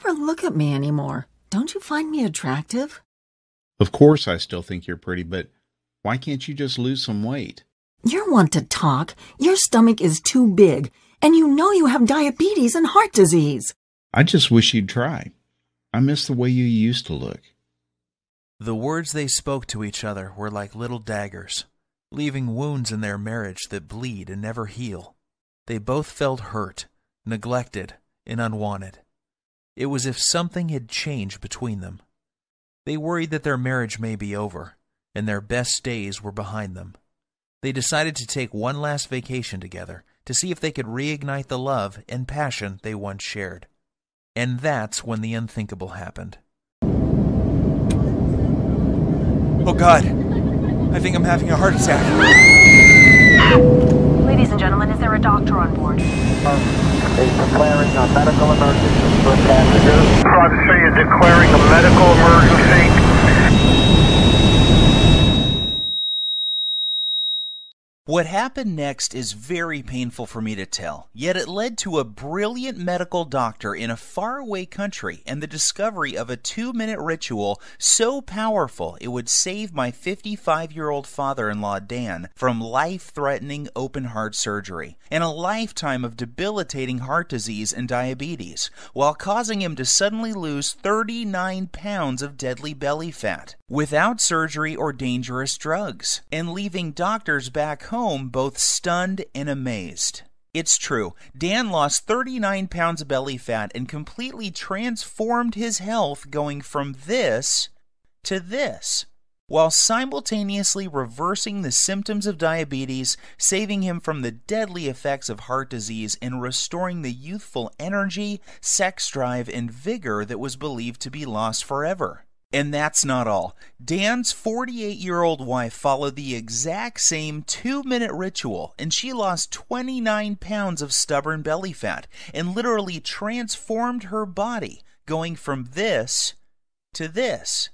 never look at me anymore. Don't you find me attractive? Of course I still think you're pretty, but why can't you just lose some weight? You're one to talk. Your stomach is too big, and you know you have diabetes and heart disease. I just wish you'd try. I miss the way you used to look. The words they spoke to each other were like little daggers, leaving wounds in their marriage that bleed and never heal. They both felt hurt, neglected, and unwanted. It was as if something had changed between them. They worried that their marriage may be over, and their best days were behind them. They decided to take one last vacation together to see if they could reignite the love and passion they once shared. And that's when the unthinkable happened. Oh God, I think I'm having a heart attack. Ladies and gentlemen, is there a doctor on board? Is declaring a medical emergency for passengers. Private City is declaring a medical emergency. What happened next is very painful for me to tell, yet it led to a brilliant medical doctor in a faraway country and the discovery of a 2-minute ritual so powerful it would save my 55-year-old father-in-law Dan from life-threatening open-heart surgery and a lifetime of debilitating heart disease and diabetes, while causing him to suddenly lose 39 pounds of deadly belly fat without surgery or dangerous drugs, and leaving doctors back home both stunned and amazed. It's true, Dan lost 39 pounds of belly fat and completely transformed his health, going from this to this, while simultaneously reversing the symptoms of diabetes, saving him from the deadly effects of heart disease, and restoring the youthful energy, sex drive, and vigor that was believed to be lost forever. And that's not all. Dan's 48-year-old wife followed the exact same 2-minute ritual, and she lost 29 pounds of stubborn belly fat and literally transformed her body, going from this to this,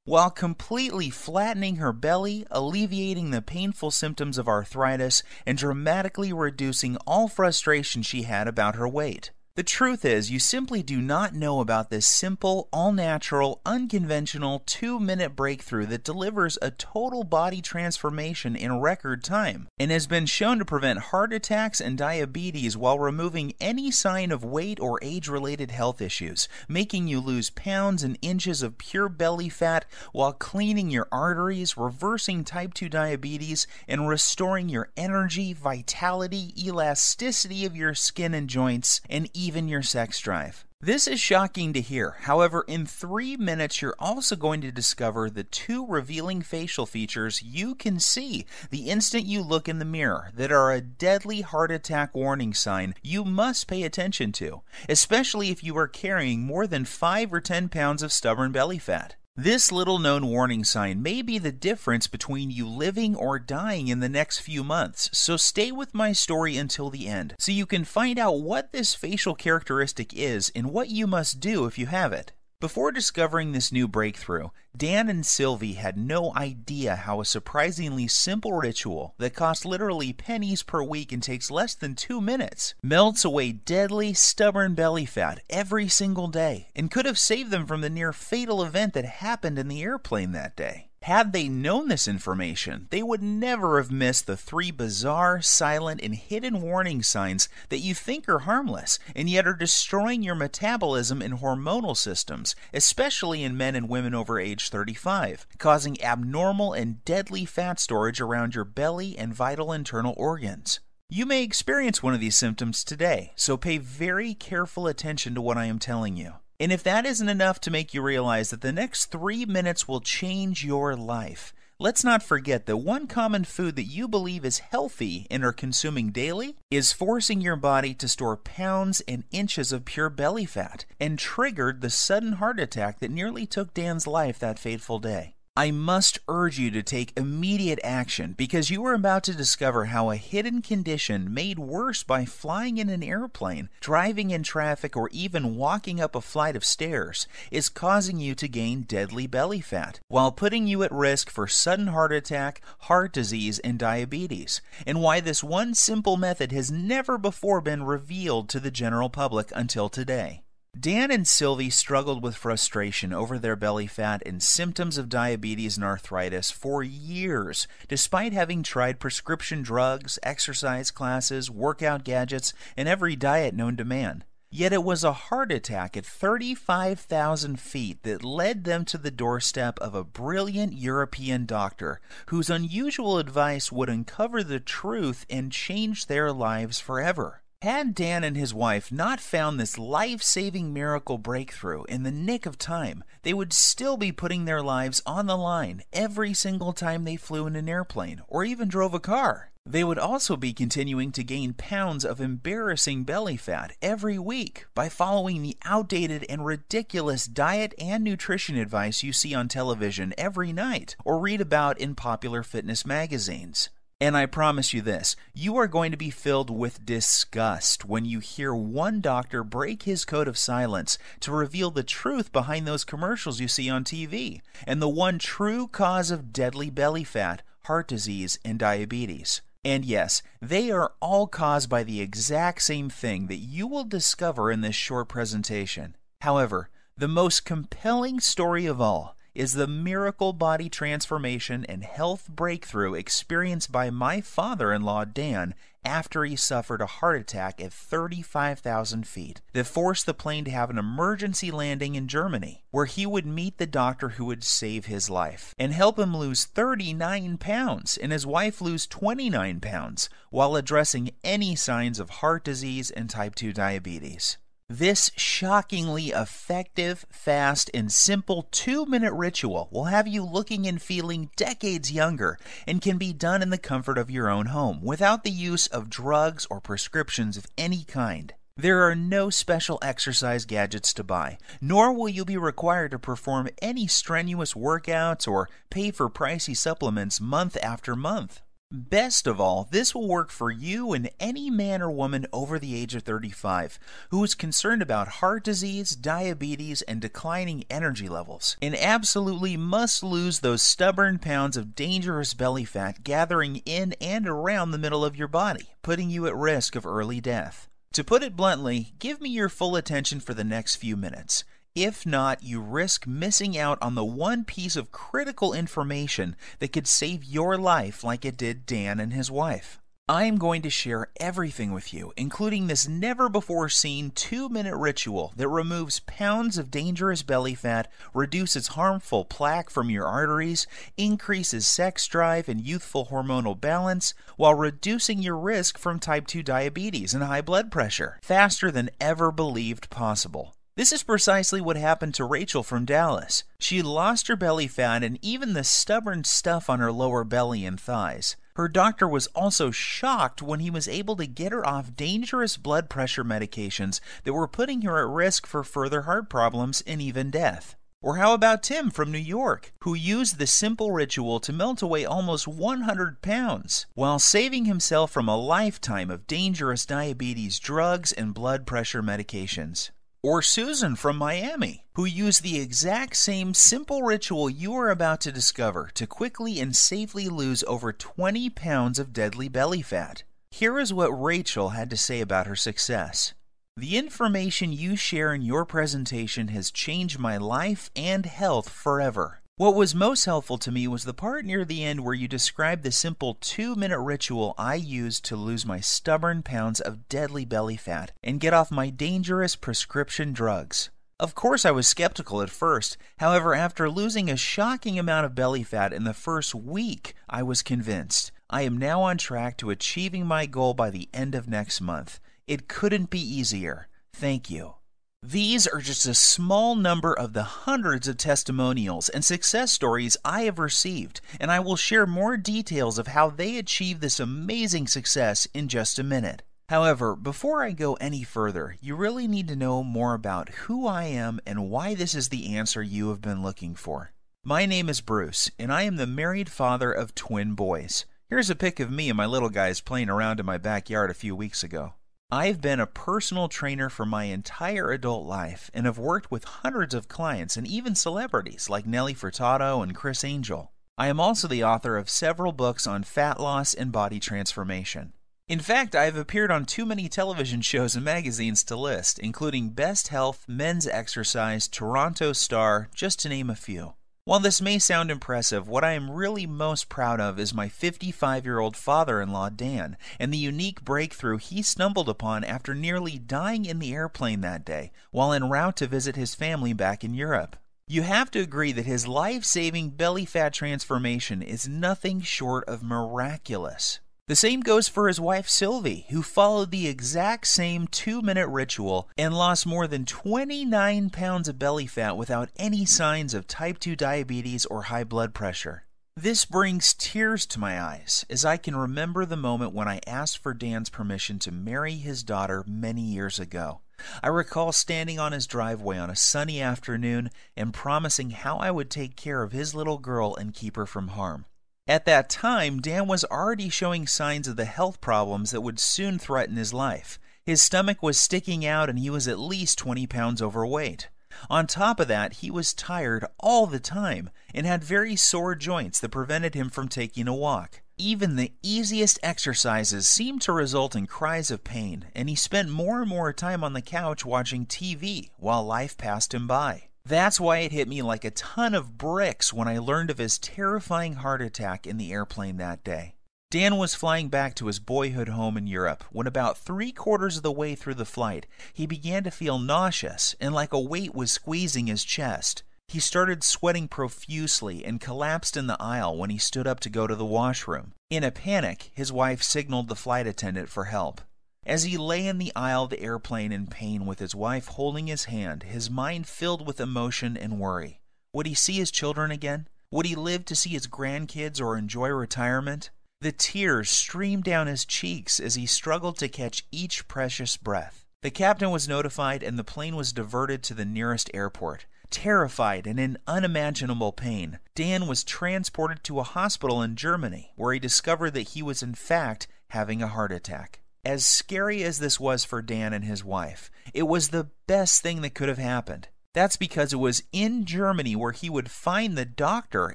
while completely flattening her belly, alleviating the painful symptoms of arthritis, and dramatically reducing all frustration she had about her weight. The truth is, you simply do not know about this simple, all-natural, unconventional 2-minute breakthrough that delivers a total body transformation in record time and has been shown to prevent heart attacks and diabetes while removing any sign of weight or age-related health issues, making you lose pounds and inches of pure belly fat while cleaning your arteries, reversing type 2 diabetes, and restoring your energy, vitality, elasticity of your skin and joints, and even your sex drive. This is shocking to hear. However, in 3 minutes, you're also going to discover the 2 revealing facial features you can see the instant you look in the mirror that are a deadly heart attack warning sign you must pay attention to, especially if you are carrying more than 5 or 10 pounds of stubborn belly fat. This little-known warning sign may be the difference between you living or dying in the next few months, so stay with my story until the end so you can find out what this facial characteristic is and what you must do if you have it. Before discovering this new breakthrough, Dan and Sylvie had no idea how a surprisingly simple ritual that costs literally pennies per week and takes less than 2 minutes melts away deadly, stubborn belly fat every single day and could have saved them from the near fatal event that happened in the airplane that day. Had they known this information, they would never have missed the 3 bizarre, silent, and hidden warning signs that you think are harmless and yet are destroying your metabolism and hormonal systems, especially in men and women over age 35, causing abnormal and deadly fat storage around your belly and vital internal organs. You may experience one of these symptoms today, so pay very careful attention to what I am telling you. And if that isn't enough to make you realize that the next 3 minutes will change your life, let's not forget that one common food that you believe is healthy and are consuming daily is forcing your body to store pounds and inches of pure belly fat and triggered the sudden heart attack that nearly took Dan's life that fateful day. I must urge you to take immediate action because you are about to discover how a hidden condition made worse by flying in an airplane, driving in traffic, or even walking up a flight of stairs is causing you to gain deadly belly fat while putting you at risk for sudden heart attack, heart disease, and diabetes, and why this one simple method has never before been revealed to the general public until today. Dan and Sylvie struggled with frustration over their belly fat and symptoms of diabetes and arthritis for years, despite having tried prescription drugs, exercise classes, workout gadgets, and every diet known to man. Yet it was a heart attack at 35,000 feet that led them to the doorstep of a brilliant European doctor whose unusual advice would uncover the truth and change their lives forever. Had Dan and his wife not found this life-saving miracle breakthrough in the nick of time, they would still be putting their lives on the line every single time they flew in an airplane or even drove a car. They would also be continuing to gain pounds of embarrassing belly fat every week by following the outdated and ridiculous diet and nutrition advice you see on television every night or read about in popular fitness magazines. And I promise you this, you are going to be filled with disgust when you hear one doctor break his code of silence to reveal the truth behind those commercials you see on TV and the one true cause of deadly belly fat, heart disease, and diabetes. And yes, they are all caused by the exact same thing that you will discover in this short presentation. However, the most compelling story of all is the miracle body transformation and health breakthrough experienced by my father-in-law Dan after he suffered a heart attack at 35,000 feet that forced the plane to have an emergency landing in Germany, where he would meet the doctor who would save his life and help him lose 39 pounds and his wife lose 29 pounds while addressing any signs of heart disease and type 2 diabetes. This shockingly effective, fast, and simple 2-minute ritual will have you looking and feeling decades younger and can be done in the comfort of your own home without the use of drugs or prescriptions of any kind. There are no special exercise gadgets to buy, nor will you be required to perform any strenuous workouts or pay for pricey supplements month after month. Best of all, this will work for you and any man or woman over the age of 35 who is concerned about heart disease, diabetes, and declining energy levels, and absolutely must lose those stubborn pounds of dangerous belly fat gathering in and around the middle of your body, putting you at risk of early death. To put it bluntly, give me your full attention for the next few minutes. If not, you risk missing out on the one piece of critical information that could save your life like it did Dan and his wife. I am going to share everything with you, including this never-before-seen 2-minute ritual that removes pounds of dangerous belly fat, reduces harmful plaque from your arteries, increases sex drive and youthful hormonal balance, while reducing your risk from type 2 diabetes and high blood pressure, faster than ever believed possible. This is precisely what happened to Rachel from Dallas. She lost her belly fat and even the stubborn stuff on her lower belly and thighs. Her doctor was also shocked when he was able to get her off dangerous blood pressure medications that were putting her at risk for further heart problems and even death. Or how about Tim from New York, who used the simple ritual to melt away almost 100 pounds, while saving himself from a lifetime of dangerous diabetes drugs and blood pressure medications. Or Susan from Miami, who used the exact same simple ritual you are about to discover to quickly and safely lose over 20 pounds of deadly belly fat. Here is what Rachel had to say about her success. The information you share in your presentation has changed my life and health forever. What was most helpful to me was the part near the end where you described the simple 2-minute ritual I used to lose my stubborn pounds of deadly belly fat and get off my dangerous prescription drugs. Of course, I was skeptical at first. However, after losing a shocking amount of belly fat in the first week, I was convinced. I am now on track to achieving my goal by the end of next month. It couldn't be easier. Thank you. These are just a small number of the hundreds of testimonials and success stories I have received, and I will share more details of how they achieved this amazing success in just a minute. However, before I go any further, you really need to know more about who I am and why this is the answer you have been looking for. My name is Bruce, and I am the married father of twin boys. Here's a pic of me and my little guys playing around in my backyard a few weeks ago. I've been a personal trainer for my entire adult life and have worked with hundreds of clients and even celebrities like Nelly Furtado and Chris Angel. I am also the author of several books on fat loss and body transformation. In fact, I have appeared on too many television shows and magazines to list, including Best Health, Men's Exercise, Toronto Star, just to name a few. While this may sound impressive, what I am really most proud of is my 55-year-old father-in-law, Dan, and the unique breakthrough he stumbled upon after nearly dying in the airplane that day while en route to visit his family back in Europe. You have to agree that his life-saving belly fat transformation is nothing short of miraculous. The same goes for his wife Sylvie, who followed the exact same 2-minute ritual and lost more than 29 pounds of belly fat without any signs of type 2 diabetes or high blood pressure. This brings tears to my eyes as I can remember the moment when I asked for Dan's permission to marry his daughter many years ago. I recall standing on his driveway on a sunny afternoon and promising how I would take care of his little girl and keep her from harm. At that time, Dan was already showing signs of the health problems that would soon threaten his life. His stomach was sticking out and he was at least 20 pounds overweight. On top of that, he was tired all the time and had very sore joints that prevented him from taking a walk. Even the easiest exercises seemed to result in cries of pain, and he spent more and more time on the couch watching TV while life passed him by. That's why it hit me like a ton of bricks when I learned of his terrifying heart attack in the airplane that day. Dan was flying back to his boyhood home in Europe when about 3/4 of the way through the flight, he began to feel nauseous and like a weight was squeezing his chest. He started sweating profusely and collapsed in the aisle when he stood up to go to the washroom. In a panic, his wife signaled the flight attendant for help. As he lay in the aisle of the airplane in pain with his wife holding his hand, his mind filled with emotion and worry. Would he see his children again? Would he live to see his grandkids or enjoy retirement? The tears streamed down his cheeks as he struggled to catch each precious breath. The captain was notified and the plane was diverted to the nearest airport. Terrified and in unimaginable pain, Dan was transported to a hospital in Germany where he discovered that he was in fact having a heart attack. As scary as this was for Dan and his wife, it was the best thing that could have happened. That's because it was in Germany where he would find the doctor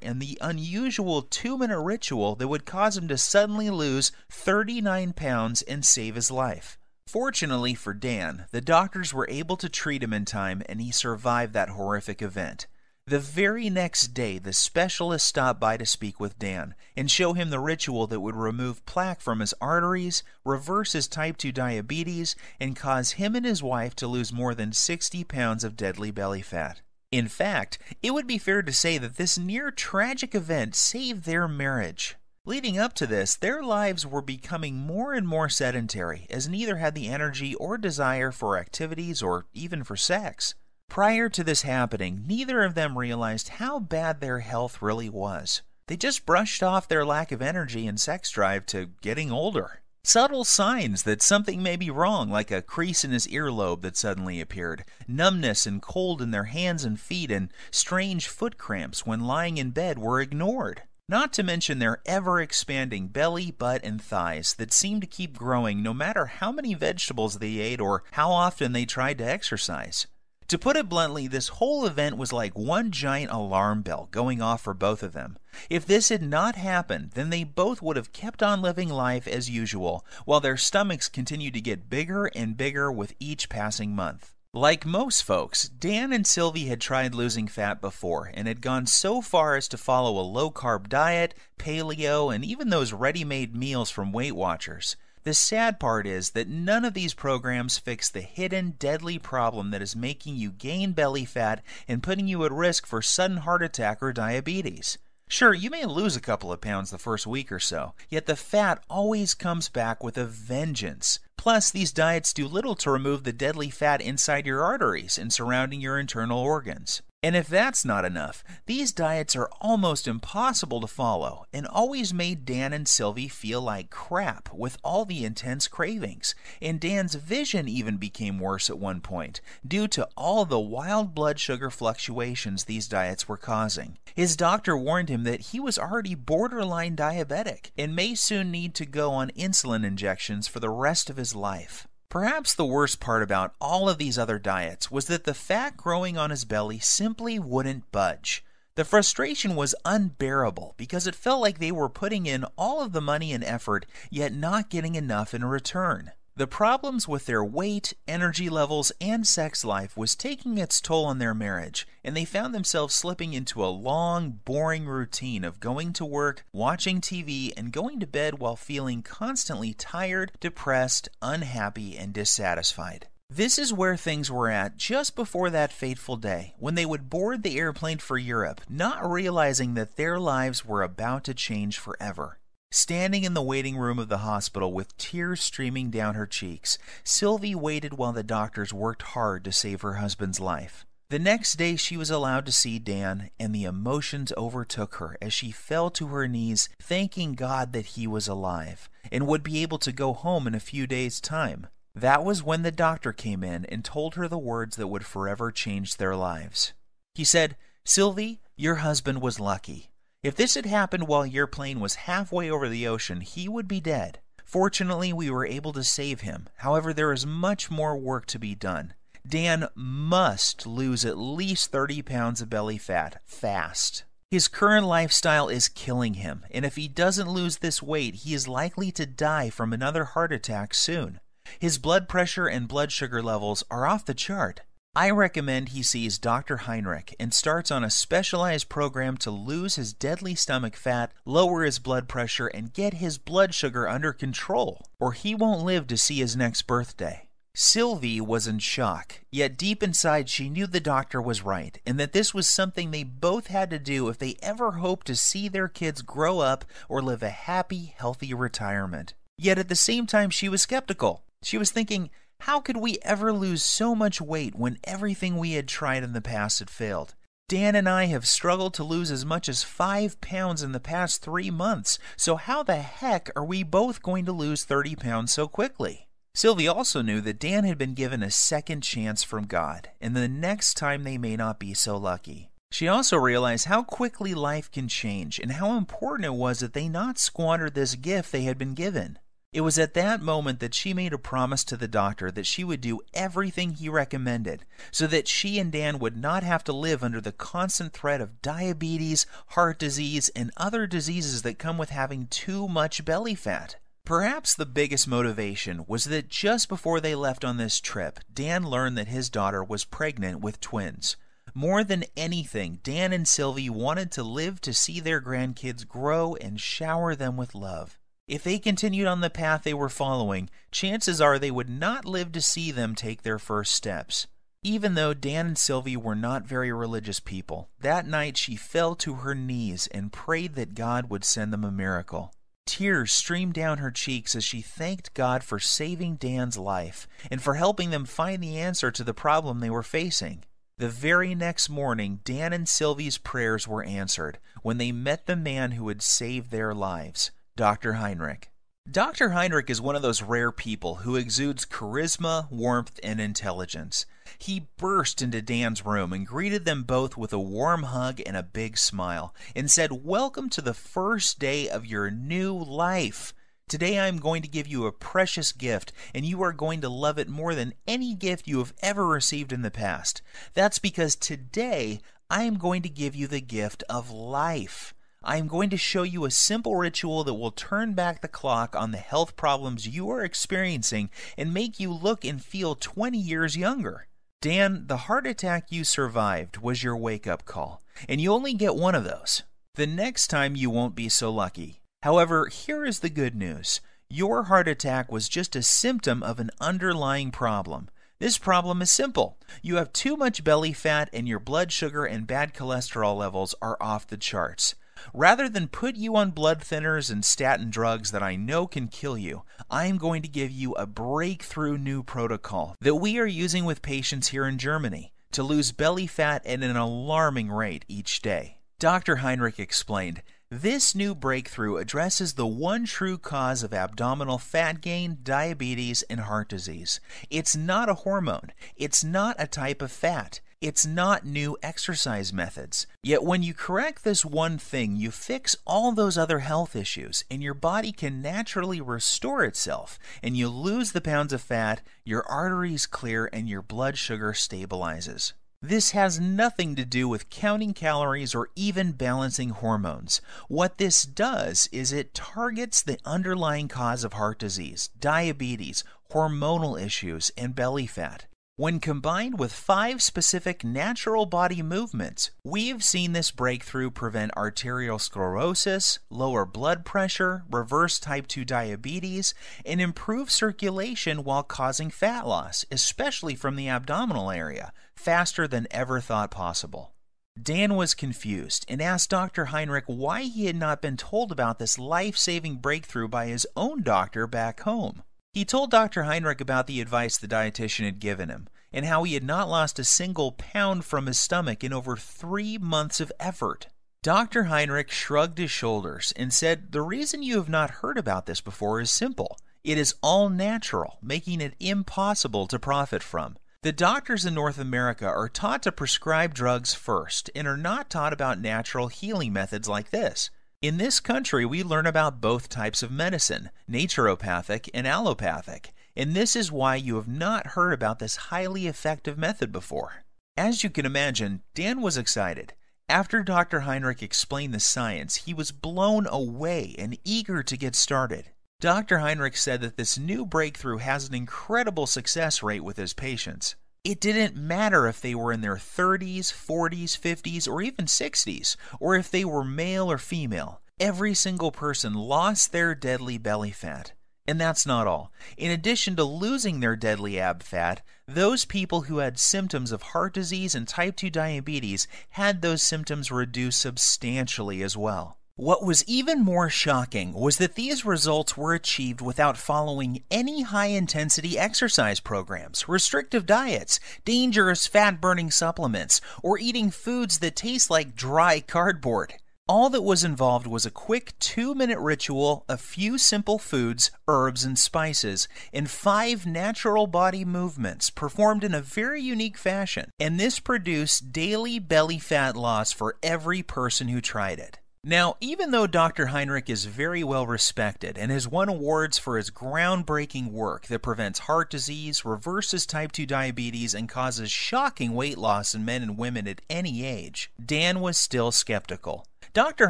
and the unusual 2-minute ritual that would cause him to suddenly lose 39 pounds and save his life. Fortunately for Dan, the doctors were able to treat him in time and he survived that horrific event. The very next day, the specialist stopped by to speak with Dan and show him the ritual that would remove plaque from his arteries, reverse his type 2 diabetes, and cause him and his wife to lose more than 60 pounds of deadly belly fat. In fact, it would be fair to say that this near-tragic event saved their marriage. Leading up to this, their lives were becoming more and more sedentary, as neither had the energy or desire for activities or even for sex. Prior to this happening, neither of them realized how bad their health really was. They just brushed off their lack of energy and sex drive to getting older. Subtle signs that something may be wrong, like a crease in his earlobe that suddenly appeared, numbness and cold in their hands and feet, and strange foot cramps when lying in bed were ignored. Not to mention their ever-expanding belly, butt, and thighs that seemed to keep growing no matter how many vegetables they ate or how often they tried to exercise. To put it bluntly, this whole event was like one giant alarm bell going off for both of them. If this had not happened, then they both would have kept on living life as usual, while their stomachs continued to get bigger and bigger with each passing month. Like most folks, Dan and Sylvie had tried losing fat before and had gone so far as to follow a low-carb diet, paleo, and even those ready-made meals from Weight Watchers. The sad part is that none of these programs fix the hidden, deadly problem that is making you gain belly fat and putting you at risk for sudden heart attack or diabetes. Sure, you may lose a couple of pounds the first week or so, yet the fat always comes back with a vengeance. Plus, these diets do little to remove the deadly fat inside your arteries and surrounding your internal organs. And if that's not enough, these diets are almost impossible to follow and always made Dan and Sylvie feel like crap with all the intense cravings. And Dan's vision even became worse at one point due to all the wild blood sugar fluctuations these diets were causing. His doctor warned him that he was already borderline diabetic and may soon need to go on insulin injections for the rest of his life. Perhaps the worst part about all of these other diets was that the fat growing on his belly simply wouldn't budge. The frustration was unbearable because it felt like they were putting in all of the money and effort, yet not getting enough in return. The problems with their weight, energy levels, and sex life was taking its toll on their marriage, and they found themselves slipping into a long, boring routine of going to work, watching TV, and going to bed while feeling constantly tired, depressed, unhappy, and dissatisfied. This is where things were at just before that fateful day, when they would board the airplane for Europe, not realizing that their lives were about to change forever. Standing in the waiting room of the hospital with tears streaming down her cheeks, Sylvie waited while the doctors worked hard to save her husband's life. The next day she was allowed to see Dan, and the emotions overtook her as she fell to her knees, thanking God that he was alive, and would be able to go home in a few days' time. That was when the doctor came in and told her the words that would forever change their lives. He said, "Sylvie, your husband was lucky. If this had happened while your plane was halfway over the ocean, he would be dead. Fortunately, we were able to save him. However, there is much more work to be done. Dan must lose at least 30 pounds of belly fat, fast. His current lifestyle is killing him, and if he doesn't lose this weight, he is likely to die from another heart attack soon. His blood pressure and blood sugar levels are off the chart. I recommend he sees Dr. Heinrich and starts on a specialized program to lose his deadly stomach fat, lower his blood pressure, and get his blood sugar under control, or he won't live to see his next birthday." Sylvie was in shock, yet deep inside she knew the doctor was right, and that this was something they both had to do if they ever hoped to see their kids grow up or live a happy, healthy retirement. Yet at the same time she was skeptical. She was thinking, how could we ever lose so much weight when everything we had tried in the past had failed? Dan and I have struggled to lose as much as 5 pounds in the past 3 months, so how the heck are we both going to lose 30 pounds so quickly? Sylvie also knew that Dan had been given a second chance from God, and the next time they may not be so lucky. She also realized how quickly life can change and how important it was that they not squander this gift they had been given. It was at that moment that she made a promise to the doctor that she would do everything he recommended so that she and Dan would not have to live under the constant threat of diabetes, heart disease, and other diseases that come with having too much belly fat. Perhaps the biggest motivation was that just before they left on this trip, Dan learned that his daughter was pregnant with twins. More than anything, Dan and Sylvie wanted to live to see their grandkids grow and shower them with love. If they continued on the path they were following, chances are they would not live to see them take their first steps. Even though Dan and Sylvie were not very religious people, that night she fell to her knees and prayed that God would send them a miracle. Tears streamed down her cheeks as she thanked God for saving Dan's life and for helping them find the answer to the problem they were facing. The very next morning, Dan and Sylvie's prayers were answered when they met the man who had saved their lives, Dr. Heinrich. Dr. Heinrich is one of those rare people who exudes charisma, warmth, and intelligence. He burst into Dan's room and greeted them both with a warm hug and a big smile, and said, "Welcome to the first day of your new life. Today I am going to give you a precious gift, and you are going to love it more than any gift you have ever received in the past. That's because today I am going to give you the gift of life. I am going to show you a simple ritual that will turn back the clock on the health problems you are experiencing and make you look and feel 20 years younger. Dan, the heart attack you survived was your wake-up call, and you only get one of those. The next time you won't be so lucky. However, here is the good news. Your heart attack was just a symptom of an underlying problem. This problem is simple. You have too much belly fat and your blood sugar and bad cholesterol levels are off the charts. Rather than put you on blood thinners and statin drugs that I know can kill you, I am going to give you a breakthrough new protocol that we are using with patients here in Germany to lose belly fat at an alarming rate each day. Dr. Heinrich explained, this new breakthrough addresses the one true cause of abdominal fat gain, diabetes, and heart disease. It's not a hormone. It's not a type of fat. It's not new exercise methods. Yet when you correct this one thing, you fix all those other health issues, and your body can naturally restore itself, and you lose the pounds of fat, your arteries clear, and your blood sugar stabilizes. This has nothing to do with counting calories or even balancing hormones. What this does is it targets the underlying cause of heart disease, diabetes, hormonal issues, and belly fat. When combined with 5 specific natural body movements, we've seen this breakthrough prevent arterial sclerosis, lower blood pressure, reverse type 2 diabetes, and improve circulation while causing fat loss, especially from the abdominal area, faster than ever thought possible. Dan was confused and asked Dr. Heinrich why he had not been told about this life-saving breakthrough by his own doctor back home. He told Dr. Heinrich about the advice the dietitian had given him, and how he had not lost a single pound from his stomach in over 3 months of effort. Dr. Heinrich shrugged his shoulders and said, "The reason you have not heard about this before is simple. It is all natural, making it impossible to profit from. The doctors in North America are taught to prescribe drugs first and are not taught about natural healing methods like this. In this country, we learn about both types of medicine, naturopathic and allopathic, and this is why you have not heard about this highly effective method before." As you can imagine, Dan was excited. After Dr. Heinrich explained the science, he was blown away and eager to get started. Dr. Heinrich said that this new breakthrough has an incredible success rate with his patients. It didn't matter if they were in their 30s, 40s, 50s, or even 60s, or if they were male or female. Every single person lost their deadly belly fat. And that's not all. In addition to losing their deadly ab fat, those people who had symptoms of heart disease and type 2 diabetes had those symptoms reduced substantially as well. What was even more shocking was that these results were achieved without following any high-intensity exercise programs, restrictive diets, dangerous fat-burning supplements, or eating foods that taste like dry cardboard. All that was involved was a quick 2-minute ritual, a few simple foods, herbs, and spices, and 5 natural body movements performed in a very unique fashion, and this produced daily belly fat loss for every person who tried it. Now, even though Dr. Heinrich is very well respected and has won awards for his groundbreaking work that prevents heart disease, reverses type 2 diabetes, and causes shocking weight loss in men and women at any age, Dan was still skeptical. Dr.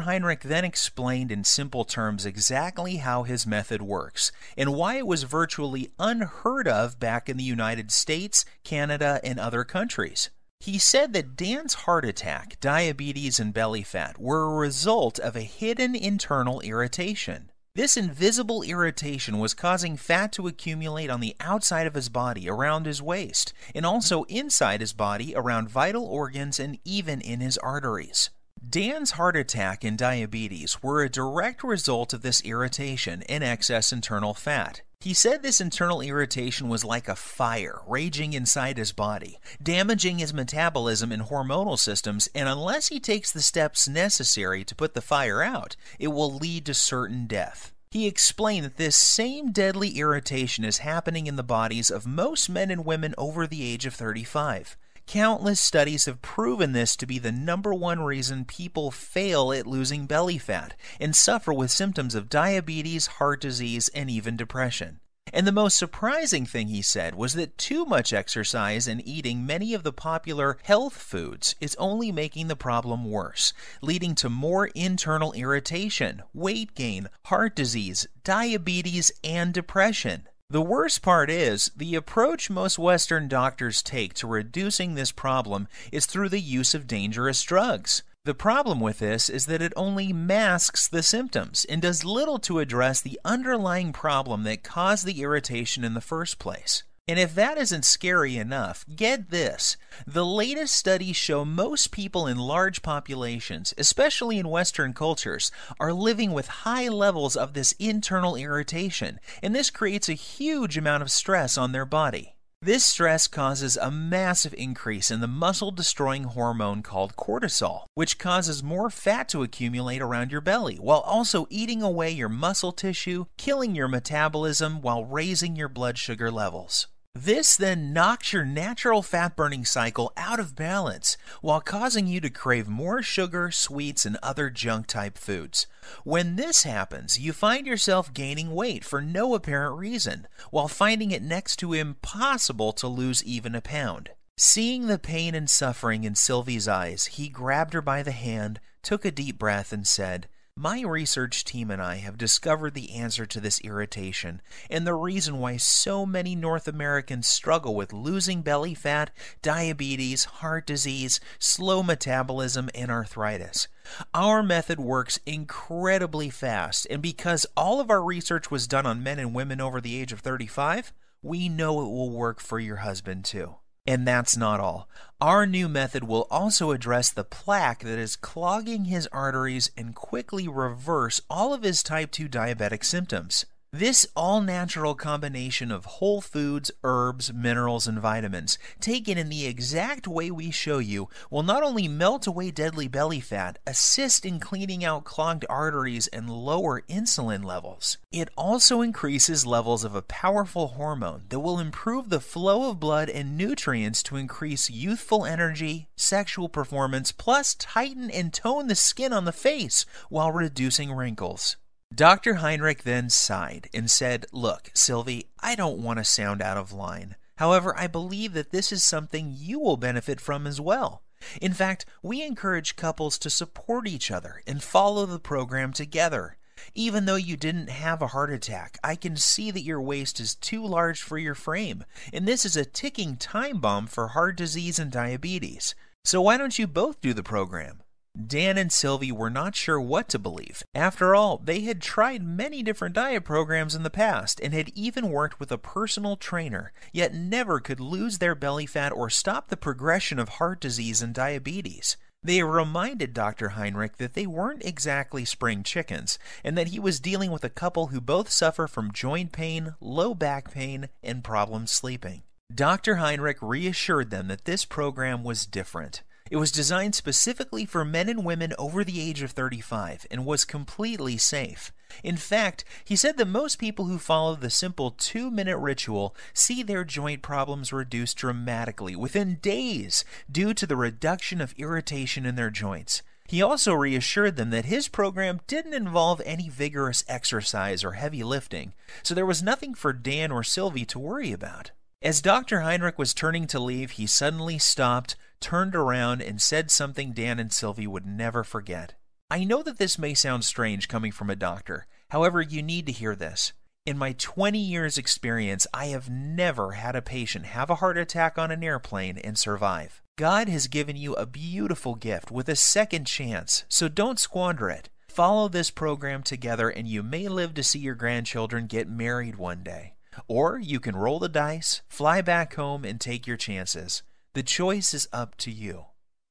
Heinrich then explained in simple terms exactly how his method works and why it was virtually unheard of back in the United States, Canada, and other countries. He said that Dan's heart attack, diabetes, and belly fat were a result of a hidden internal irritation. This invisible irritation was causing fat to accumulate on the outside of his body around his waist, and also inside his body around vital organs and even in his arteries. Dan's heart attack and diabetes were a direct result of this irritation and excess internal fat. He said this internal irritation was like a fire raging inside his body, damaging his metabolism and hormonal systems, and unless he takes the steps necessary to put the fire out, it will lead to certain death. He explained that this same deadly irritation is happening in the bodies of most men and women over the age of 35. Countless studies have proven this to be the #1 reason people fail at losing belly fat and suffer with symptoms of diabetes, heart disease, and even depression. And the most surprising thing he said was that too much exercise and eating many of the popular health foods is only making the problem worse, leading to more internal irritation, weight gain, heart disease, diabetes, and depression. The worst part is, the approach most Western doctors take to reducing this problem is through the use of dangerous drugs. The problem with this is that it only masks the symptoms and does little to address the underlying problem that caused the irritation in the first place. And if that isn't scary enough, get this. The latest studies show most people in large populations, especially in Western cultures, are living with high levels of this internal irritation, and this creates a huge amount of stress on their body. This stress causes a massive increase in the muscle-destroying hormone called cortisol, which causes more fat to accumulate around your belly, while also eating away your muscle tissue, killing your metabolism while raising your blood sugar levels. This then knocks your natural fat-burning cycle out of balance, while causing you to crave more sugar, sweets, and other junk-type foods. When this happens, you find yourself gaining weight for no apparent reason, while finding it next to impossible to lose even a pound. Seeing the pain and suffering in Sylvie's eyes, he grabbed her by the hand, took a deep breath, and said, "My research team and I have discovered the answer to this irritation and the reason why so many North Americans struggle with losing belly fat, diabetes, heart disease, slow metabolism, and arthritis. Our method works incredibly fast, and because all of our research was done on men and women over the age of 35, we know it will work for your husband too." And that's not all. Our new method will also address the plaque that is clogging his arteries and quickly reverse all of his type 2 diabetic symptoms. This all-natural combination of whole foods, herbs, minerals, and vitamins, taken in the exact way we show you, will not only melt away deadly belly fat, assist in cleaning out clogged arteries, and lower insulin levels. It also increases levels of a powerful hormone that will improve the flow of blood and nutrients to increase youthful energy, sexual performance, plus tighten and tone the skin on the face while reducing wrinkles. Dr. Heinrich then sighed and said, "Look, Sylvie, I don't want to sound out of line. However, I believe that this is something you will benefit from as well. In fact, we encourage couples to support each other and follow the program together. Even though you didn't have a heart attack, I can see that your waist is too large for your frame, and this is a ticking time bomb for heart disease and diabetes. So why don't you both do the program?" Dan and Sylvie were not sure what to believe. After all, they had tried many different diet programs in the past and had even worked with a personal trainer, yet never could lose their belly fat or stop the progression of heart disease and diabetes. They reminded Dr. Heinrich that they weren't exactly spring chickens, and that he was dealing with a couple who both suffer from joint pain, low back pain, and problems sleeping. Dr. Heinrich reassured them that this program was different. It was designed specifically for men and women over the age of 35 and was completely safe. In fact, he said that most people who follow the simple 2-minute ritual see their joint problems reduced dramatically within days due to the reduction of irritation in their joints. He also reassured them that his program didn't involve any vigorous exercise or heavy lifting, so there was nothing for Dan or Sylvie to worry about. As Dr. Heinrich was turning to leave, he suddenly stopped, turned around, and said something Dan and Sylvie would never forget. "I know that this may sound strange coming from a doctor. However, you need to hear this. In my 20 years experience, I have never had a patient have a heart attack on an airplane and survive. God has given you a beautiful gift with a second chance, so don't squander it. Follow this program together and you may live to see your grandchildren get married one day. Or you can roll the dice, fly back home, and take your chances. The choice is up to you."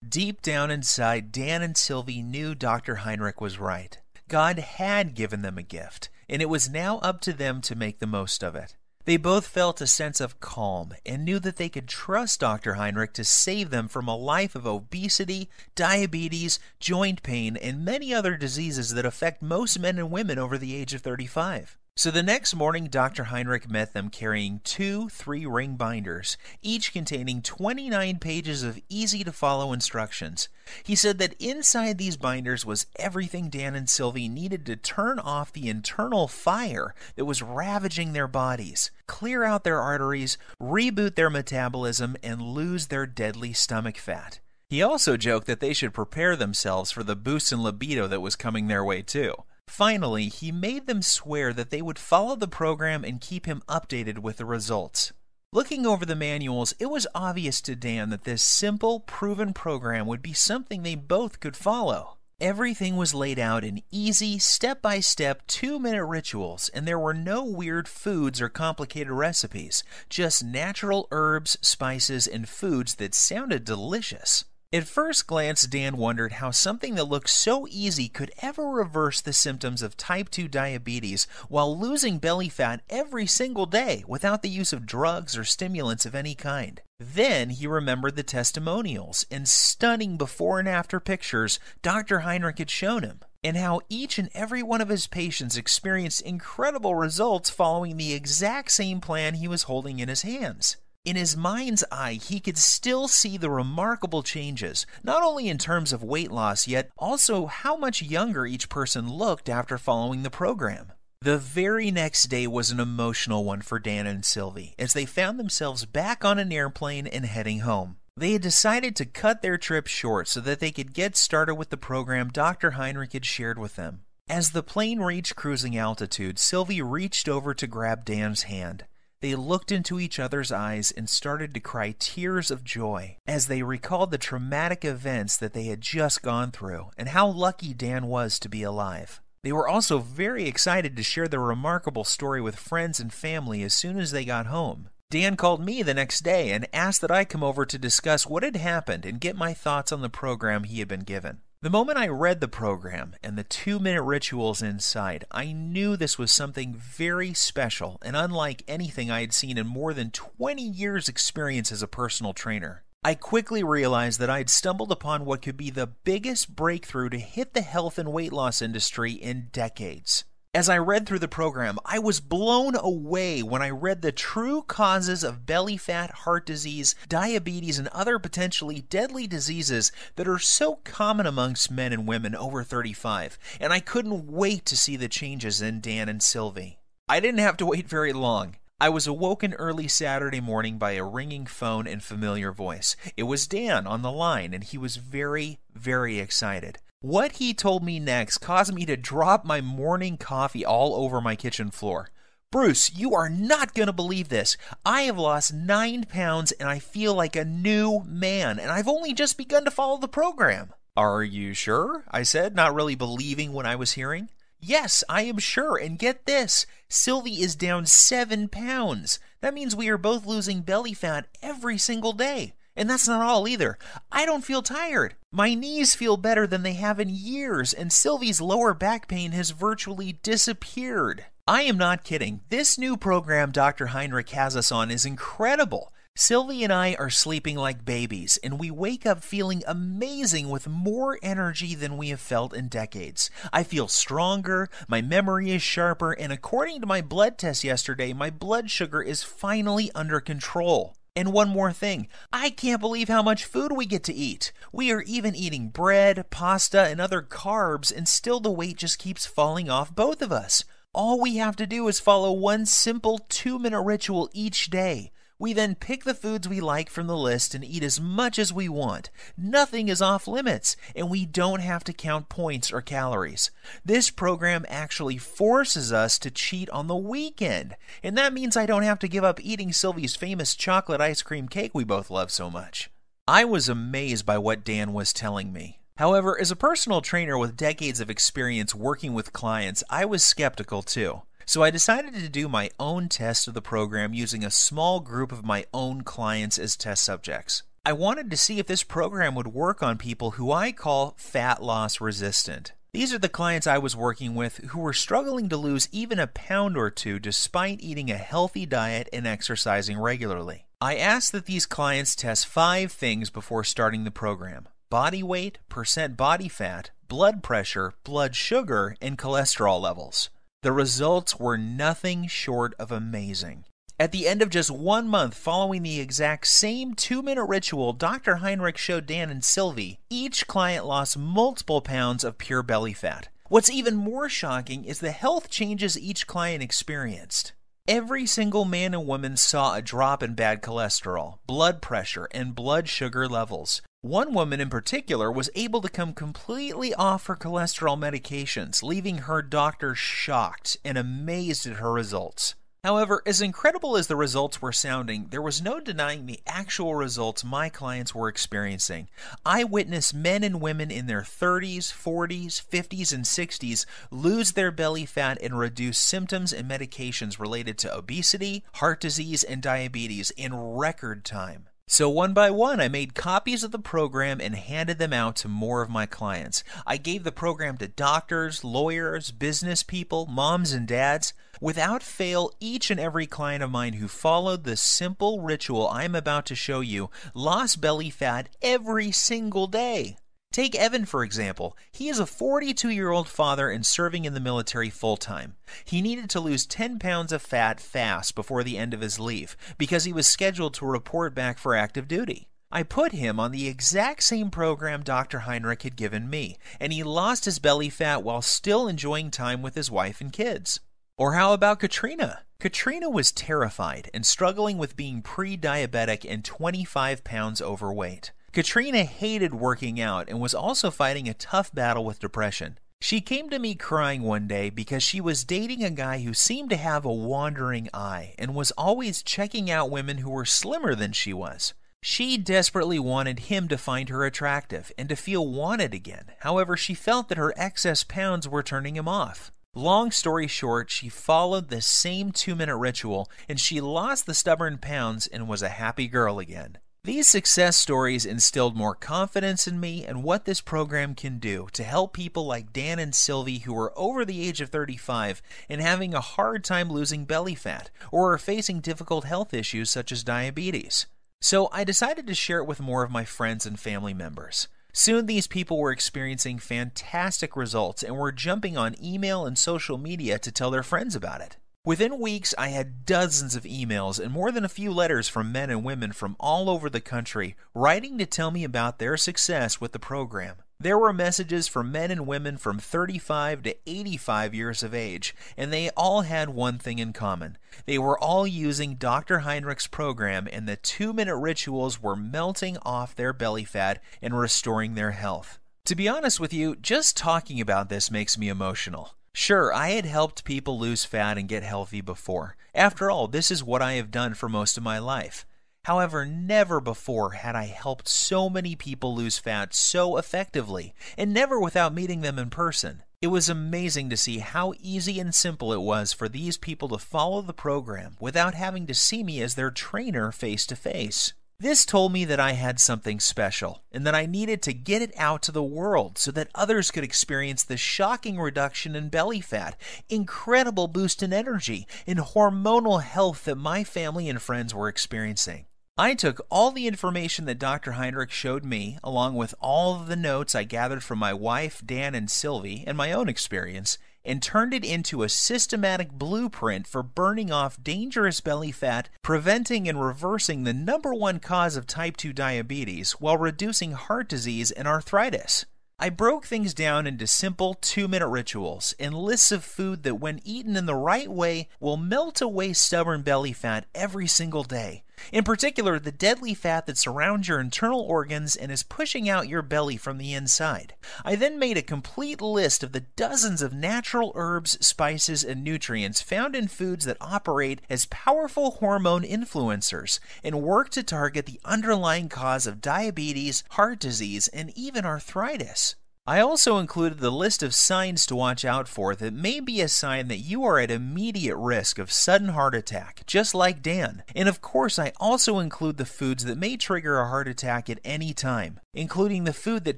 Deep down inside, Dan and Sylvie knew Dr. Heinrich was right. God had given them a gift, and it was now up to them to make the most of it. They both felt a sense of calm and knew that they could trust Dr. Heinrich to save them from a life of obesity, diabetes, joint pain, and many other diseases that affect most men and women over the age of 35. So the next morning, Dr. Heinrich met them carrying 2 3-ring binders, each containing 29 pages of easy-to-follow instructions. He said that inside these binders was everything Dan and Sylvie needed to turn off the internal fire that was ravaging their bodies, clear out their arteries, reboot their metabolism, and lose their deadly stomach fat. He also joked that they should prepare themselves for the boost in libido that was coming their way too. Finally, he made them swear that they would follow the program and keep him updated with the results. Looking over the manuals, it was obvious to Dan that this simple, proven program would be something they both could follow. Everything was laid out in easy, step-by-step, 2-minute rituals, and there were no weird foods or complicated recipes, just natural herbs, spices, and foods that sounded delicious. At first glance, Dan wondered how something that looked so easy could ever reverse the symptoms of type 2 diabetes while losing belly fat every single day without the use of drugs or stimulants of any kind. Then he remembered the testimonials and stunning before and after pictures Dr. Heinrich had shown him, and how each and every one of his patients experienced incredible results following the exact same plan he was holding in his hands. In his mind's eye, he could still see the remarkable changes, not only in terms of weight loss, yet also how much younger each person looked after following the program. The very next day was an emotional one for Dan and Sylvie, as they found themselves back on an airplane and heading home. They had decided to cut their trip short so that they could get started with the program Dr. Heinrich had shared with them. As the plane reached cruising altitude, Sylvie reached over to grab Dan's hand. They looked into each other's eyes and started to cry tears of joy as they recalled the traumatic events that they had just gone through and how lucky Dan was to be alive. They were also very excited to share their remarkable story with friends and family as soon as they got home. Dan called me the next day and asked that I come over to discuss what had happened and get my thoughts on the program he had been given. The moment I read the program and the 2-minute rituals inside, I knew this was something very special and unlike anything I had seen in more than 20 years' experience as a personal trainer. I quickly realized that I had stumbled upon what could be the biggest breakthrough to hit the health and weight loss industry in decades. As I read through the program, I was blown away when I read the true causes of belly fat, heart disease, diabetes, and other potentially deadly diseases that are so common amongst men and women over 35, and I couldn't wait to see the changes in Dan and Sylvie. I didn't have to wait very long. I was awoken early Saturday morning by a ringing phone and familiar voice. It was Dan on the line, and he was very, very excited. What he told me next caused me to drop my morning coffee all over my kitchen floor. Bruce, you are not going to believe this. I have lost 9 pounds and I feel like a new man, and I've only just begun to follow the program. Are you sure? I said, not really believing what I was hearing. Yes, I am sure, and get this, Sylvie is down 7 pounds. That means we are both losing belly fat every single day. And that's not all either. I don't feel tired. My knees feel better than they have in years, and Sylvie's lower back pain has virtually disappeared. I am not kidding. This new program Dr. Heinrich has us on is incredible. Sylvie and I are sleeping like babies, and we wake up feeling amazing with more energy than we have felt in decades. I feel stronger, my memory is sharper, and according to my blood test yesterday, my blood sugar is finally under control. And one more thing, I can't believe how much food we get to eat. We are even eating bread, pasta, and other carbs, and still the weight just keeps falling off both of us. All we have to do is follow one simple 2-minute ritual each day. We then pick the foods we like from the list and eat as much as we want. Nothing is off limits, and we don't have to count points or calories. This program actually forces us to cheat on the weekend, and that means I don't have to give up eating Sylvie's famous chocolate ice cream cake we both love so much. I was amazed by what Dan was telling me. However, as a personal trainer with decades of experience working with clients, I was skeptical too. So I decided to do my own test of the program using a small group of my own clients as test subjects. I wanted to see if this program would work on people who I call fat loss resistant. These are the clients I was working with who were struggling to lose even a pound or two despite eating a healthy diet and exercising regularly. I asked that these clients test 5 things before starting the program: body weight, percent body fat, blood pressure, blood sugar, and cholesterol levels. The results were nothing short of amazing. At the end of just 1 month following the exact same 2-minute ritual Dr. Heinrich showed Dan and Sylvie, each client lost multiple pounds of pure belly fat. What's even more shocking is the health changes each client experienced. Every single man and woman saw a drop in bad cholesterol, blood pressure, and blood sugar levels. One woman in particular was able to come completely off her cholesterol medications, leaving her doctor shocked and amazed at her results. However, as incredible as the results were sounding, there was no denying the actual results my clients were experiencing. I witnessed men and women in their 30s, 40s, 50s, and 60s lose their belly fat and reduce symptoms and medications related to obesity, heart disease, and diabetes in record time. So one by one, I made copies of the program and handed them out to more of my clients. I gave the program to doctors, lawyers, business people, moms and dads. Without fail, each and every client of mine who followed the simple ritual I'm about to show you lost belly fat every single day. Take Evan, for example. He is a 42-year-old father and serving in the military full-time. He needed to lose 10 pounds of fat fast before the end of his leave because he was scheduled to report back for active duty. I put him on the exact same program Dr. Heinrich had given me, and he lost his belly fat while still enjoying time with his wife and kids. Or how about Katrina? Katrina was terrified and struggling with being pre-diabetic and 25 pounds overweight. Katrina hated working out and was also fighting a tough battle with depression. She came to me crying one day because she was dating a guy who seemed to have a wandering eye and was always checking out women who were slimmer than she was. She desperately wanted him to find her attractive and to feel wanted again. However, she felt that her excess pounds were turning him off. Long story short, she followed the same 2-minute ritual and she lost the stubborn pounds and was a happy girl again. These success stories instilled more confidence in me and what this program can do to help people like Dan and Sylvie who are over the age of 35 and having a hard time losing belly fat or are facing difficult health issues such as diabetes. So I decided to share it with more of my friends and family members. Soon these people were experiencing fantastic results and were jumping on email and social media to tell their friends about it. Within weeks, I had dozens of emails and more than a few letters from men and women from all over the country writing to tell me about their success with the program. There were messages from men and women from 35 to 85 years of age, and they all had one thing in common. They were all using Dr. Heinrich's program, and the 2-minute rituals were melting off their belly fat and restoring their health. To be honest with you, just talking about this makes me emotional. Sure, I had helped people lose fat and get healthy before. After all, this is what I have done for most of my life. However, never before had I helped so many people lose fat so effectively, and never without meeting them in person. It was amazing to see how easy and simple it was for these people to follow the program without having to see me as their trainer face to face. This told me that I had something special, and that I needed to get it out to the world so that others could experience the shocking reduction in belly fat, incredible boost in energy, and hormonal health that my family and friends were experiencing. I took all the information that Dr. Heinrich showed me, along with all of the notes I gathered from my wife, Dan, and Sylvie, and my own experience, and turned it into a systematic blueprint for burning off dangerous belly fat, preventing and reversing the #1 cause of type 2 diabetes while reducing heart disease and arthritis. I broke things down into simple 2-minute rituals and lists of food that when eaten in the right way will melt away stubborn belly fat every single day. In particular, the deadly fat that surrounds your internal organs and is pushing out your belly from the inside. I then made a complete list of the dozens of natural herbs, spices, and nutrients found in foods that operate as powerful hormone influencers and work to target the underlying cause of diabetes, heart disease, and even arthritis. I also included the list of signs to watch out for that may be a sign that you are at immediate risk of sudden heart attack, just like Dan. And of course, I also include the foods that may trigger a heart attack at any time, including the food that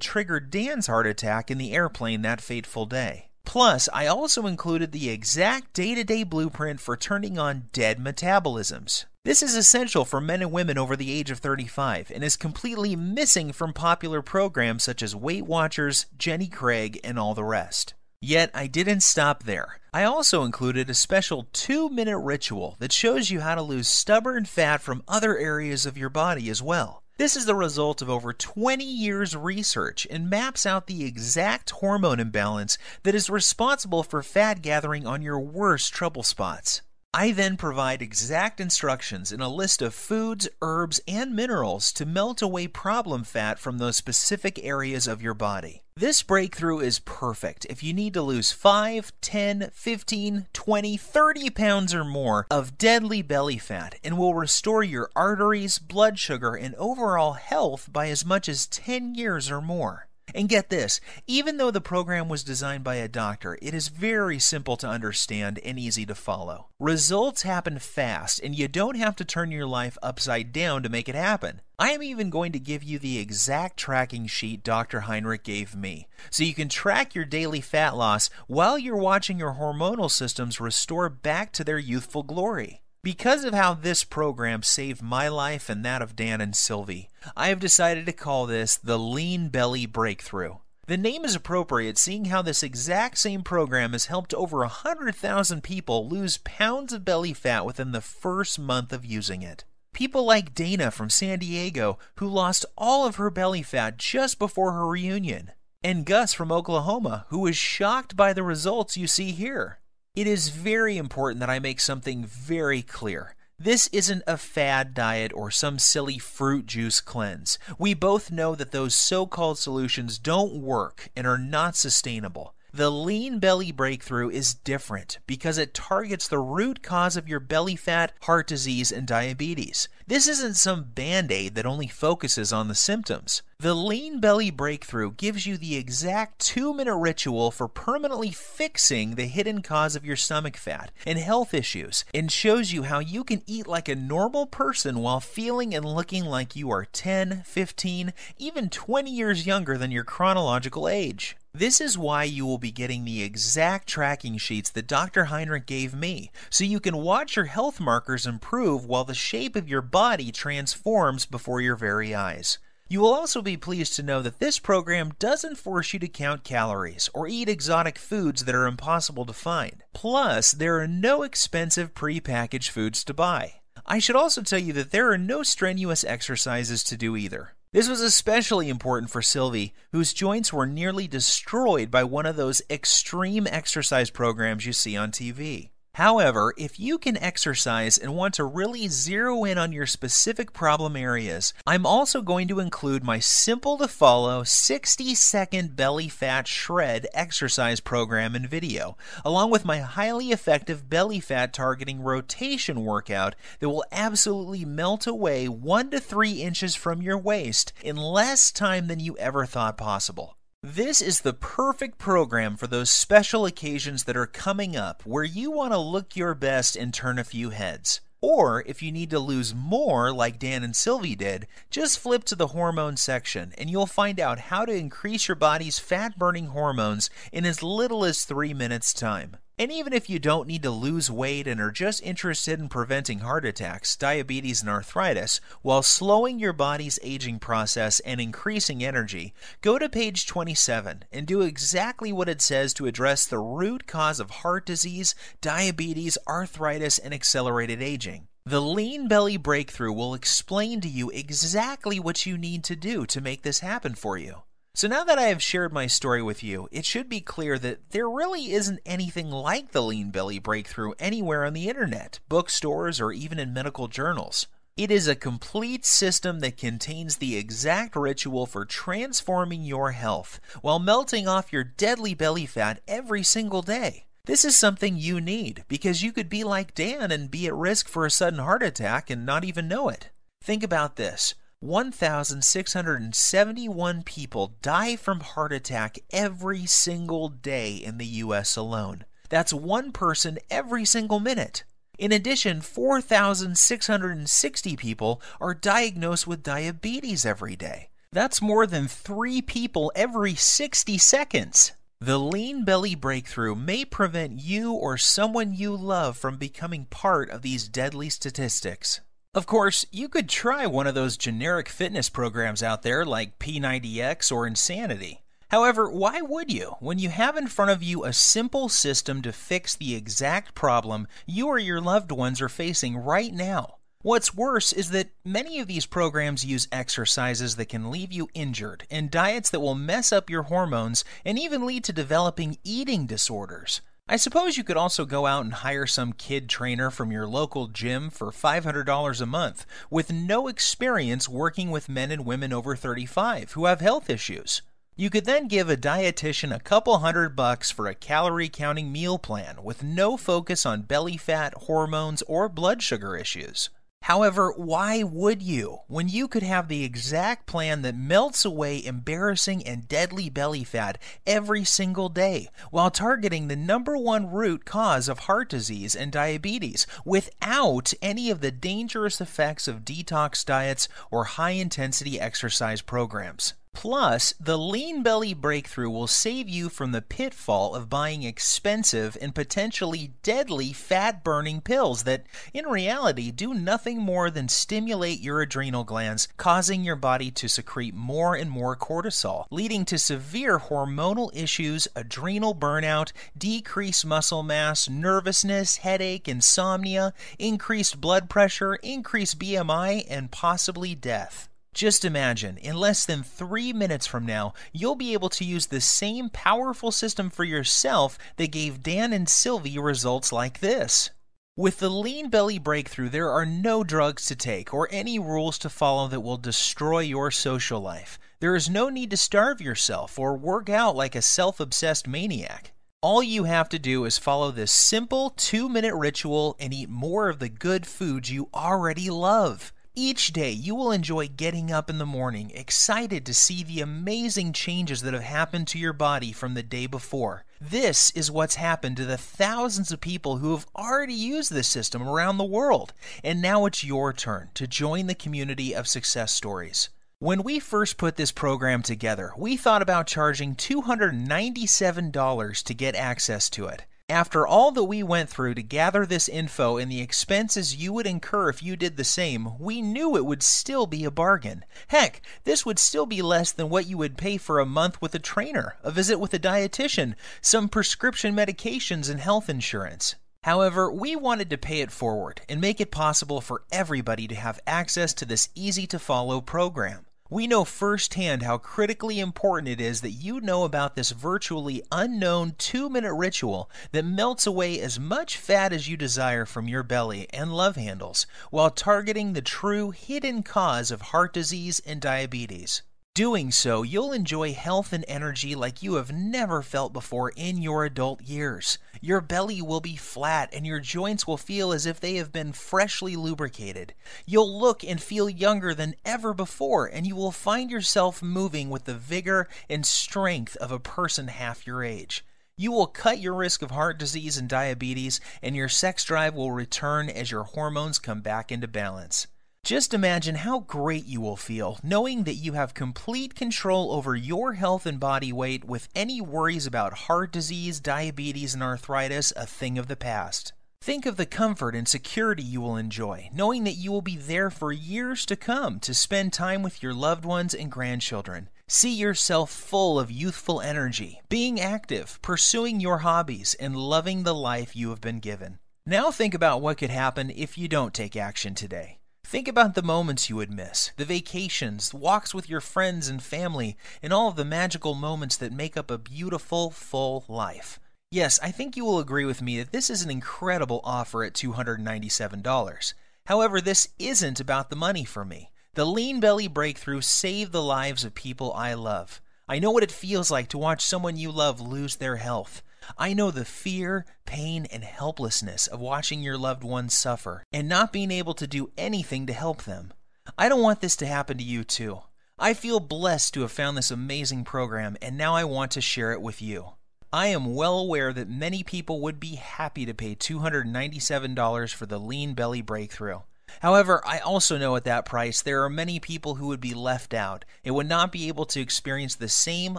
triggered Dan's heart attack in the airplane that fateful day. Plus, I also included the exact day-to-day blueprint for turning on dead metabolisms. This is essential for men and women over the age of 35 and is completely missing from popular programs such as Weight Watchers, Jenny Craig, and all the rest. Yet, I didn't stop there. I also included a special 2-minute ritual that shows you how to lose stubborn fat from other areas of your body as well. This is the result of over 20 years' research and maps out the exact hormone imbalance that is responsible for fat gathering on your worst trouble spots. I then provide exact instructions in a list of foods, herbs, and minerals to melt away problem fat from those specific areas of your body. This breakthrough is perfect if you need to lose 5, 10, 15, 20, 30 pounds or more of deadly belly fat and will restore your arteries, blood sugar, and overall health by as much as 10 years or more. And get this, even though the program was designed by a doctor, it is very simple to understand and easy to follow. Results happen fast, and you don't have to turn your life upside down to make it happen. I am even going to give you the exact tracking sheet Dr. Heinrich gave me, so you can track your daily fat loss while you're watching your hormonal systems restore back to their youthful glory. Because of how this program saved my life and that of Dan and Sylvie, I have decided to call this the Lean Belly Breakthrough. The name is appropriate seeing how this exact same program has helped over 100,000 people lose pounds of belly fat within the first month of using it. People like Dana from San Diego, who lost all of her belly fat just before her reunion. And Gus from Oklahoma, who was shocked by the results you see here. It is very important that I make something very clear. This isn't a fad diet or some silly fruit juice cleanse. We both know that those so-called solutions don't work and are not sustainable. The Lean Belly Breakthrough is different because it targets the root cause of your belly fat, heart disease, and diabetes. This isn't some band-aid that only focuses on the symptoms. The Lean Belly Breakthrough gives you the exact 2-minute ritual for permanently fixing the hidden cause of your stomach fat and health issues, and shows you how you can eat like a normal person while feeling and looking like you are 10, 15, even 20 years younger than your chronological age. This is why you will be getting the exact tracking sheets that Dr. Heinrich gave me, so you can watch your health markers improve while the shape of your body transforms before your very eyes. You will also be pleased to know that this program doesn't force you to count calories or eat exotic foods that are impossible to find. Plus, there are no expensive pre-packaged foods to buy. I should also tell you that there are no strenuous exercises to do either. This was especially important for Sylvie, whose joints were nearly destroyed by one of those extreme exercise programs you see on TV. However, if you can exercise and want to really zero in on your specific problem areas, I'm also going to include my simple-to-follow 60-second belly fat shred exercise program and video, along with my highly effective belly fat targeting rotation workout that will absolutely melt away 1 to 3 inches from your waist in less time than you ever thought possible. This is the perfect program for those special occasions that are coming up where you want to look your best and turn a few heads. Or if you need to lose more like Dan and Sylvie did, just flip to the hormone section and you'll find out how to increase your body's fat-burning hormones in as little as 3 minutes time. And even if you don't need to lose weight and are just interested in preventing heart attacks, diabetes, and arthritis while slowing your body's aging process and increasing energy, go to page 27 and do exactly what it says to address the root cause of heart disease, diabetes, arthritis, and accelerated aging. The Lean Belly Breakthrough will explain to you exactly what you need to do to make this happen for you. So now that I have shared my story with you, it should be clear that there really isn't anything like the Lean Belly Breakthrough anywhere on the internet, bookstores, or even in medical journals. It is a complete system that contains the exact ritual for transforming your health while melting off your deadly belly fat every single day. This is something you need because you could be like Dan and be at risk for a sudden heart attack and not even know it. Think about this. 1,671 people die from heart attack every single day in the U.S. alone. That's one person every single minute. In addition, 4,660 people are diagnosed with diabetes every day. That's more than 3 people every 60 seconds. The Lean Belly Breakthrough may prevent you or someone you love from becoming part of these deadly statistics. Of course, you could try one of those generic fitness programs out there like P90X or Insanity. However, why would you when you have in front of you a simple system to fix the exact problem you or your loved ones are facing right now? What's worse is that many of these programs use exercises that can leave you injured and diets that will mess up your hormones and even lead to developing eating disorders. I suppose you could also go out and hire some kid trainer from your local gym for $500 a month with no experience working with men and women over 35 who have health issues. You could then give a dietitian a couple $100 for a calorie counting meal plan with no focus on belly fat, hormones, or blood sugar issues. However, why would you when you could have the exact plan that melts away embarrassing and deadly belly fat every single day while targeting the #1 root cause of heart disease and diabetes without any of the dangerous effects of detox diets or high-intensity exercise programs? Plus, the Lean Belly Breakthrough will save you from the pitfall of buying expensive and potentially deadly fat-burning pills that, in reality, do nothing more than stimulate your adrenal glands, causing your body to secrete more and more cortisol, leading to severe hormonal issues, adrenal burnout, decreased muscle mass, nervousness, headache, insomnia, increased blood pressure, increased BMI, and possibly death. Just imagine, in less than 3 minutes from now, you'll be able to use the same powerful system for yourself that gave Dan and Sylvie results like this. With the Lean Belly Breakthrough, there are no drugs to take or any rules to follow that will destroy your social life. There is no need to starve yourself or work out like a self-obsessed maniac. All you have to do is follow this simple 2-minute ritual and eat more of the good foods you already love. Each day, you will enjoy getting up in the morning, excited to see the amazing changes that have happened to your body from the day before. This is what's happened to the thousands of people who have already used this system around the world. And now it's your turn to join the community of success stories. When we first put this program together, we thought about charging $297 to get access to it. After all that we went through to gather this info and the expenses you would incur if you did the same, we knew it would still be a bargain. Heck, this would still be less than what you would pay for a month with a trainer, a visit with a dietitian, some prescription medications, and health insurance. However, we wanted to pay it forward and make it possible for everybody to have access to this easy-to-follow program. We know firsthand how critically important it is that you know about this virtually unknown 2-minute ritual that melts away as much fat as you desire from your belly and love handles, while targeting the true hidden cause of heart disease and diabetes. Doing so, you'll enjoy health and energy like you have never felt before in your adult years. Your belly will be flat and your joints will feel as if they have been freshly lubricated. You'll look and feel younger than ever before, and you will find yourself moving with the vigor and strength of a person half your age. You will cut your risk of heart disease and diabetes, and your sex drive will return as your hormones come back into balance. Just imagine how great you will feel knowing that you have complete control over your health and body weight, with any worries about heart disease, diabetes, and arthritis a thing of the past. Think of the comfort and security you will enjoy, knowing that you will be there for years to come to spend time with your loved ones and grandchildren. See yourself full of youthful energy, being active, pursuing your hobbies, and loving the life you have been given. Now think about what could happen if you don't take action today. Think about the moments you would miss, the vacations, walks with your friends and family, and all of the magical moments that make up a beautiful, full life. Yes, I think you will agree with me that this is an incredible offer at $297. However, this isn't about the money for me. The Lean Belly Breakthrough saved the lives of people I love. I know what it feels like to watch someone you love lose their health. I know the fear, pain, and helplessness of watching your loved ones suffer and not being able to do anything to help them. I don't want this to happen to you too. I feel blessed to have found this amazing program, and now I want to share it with you. I am well aware that many people would be happy to pay $297 for the Lean Belly Breakthrough. However, I also know at that price there are many people who would be left out and would not be able to experience the same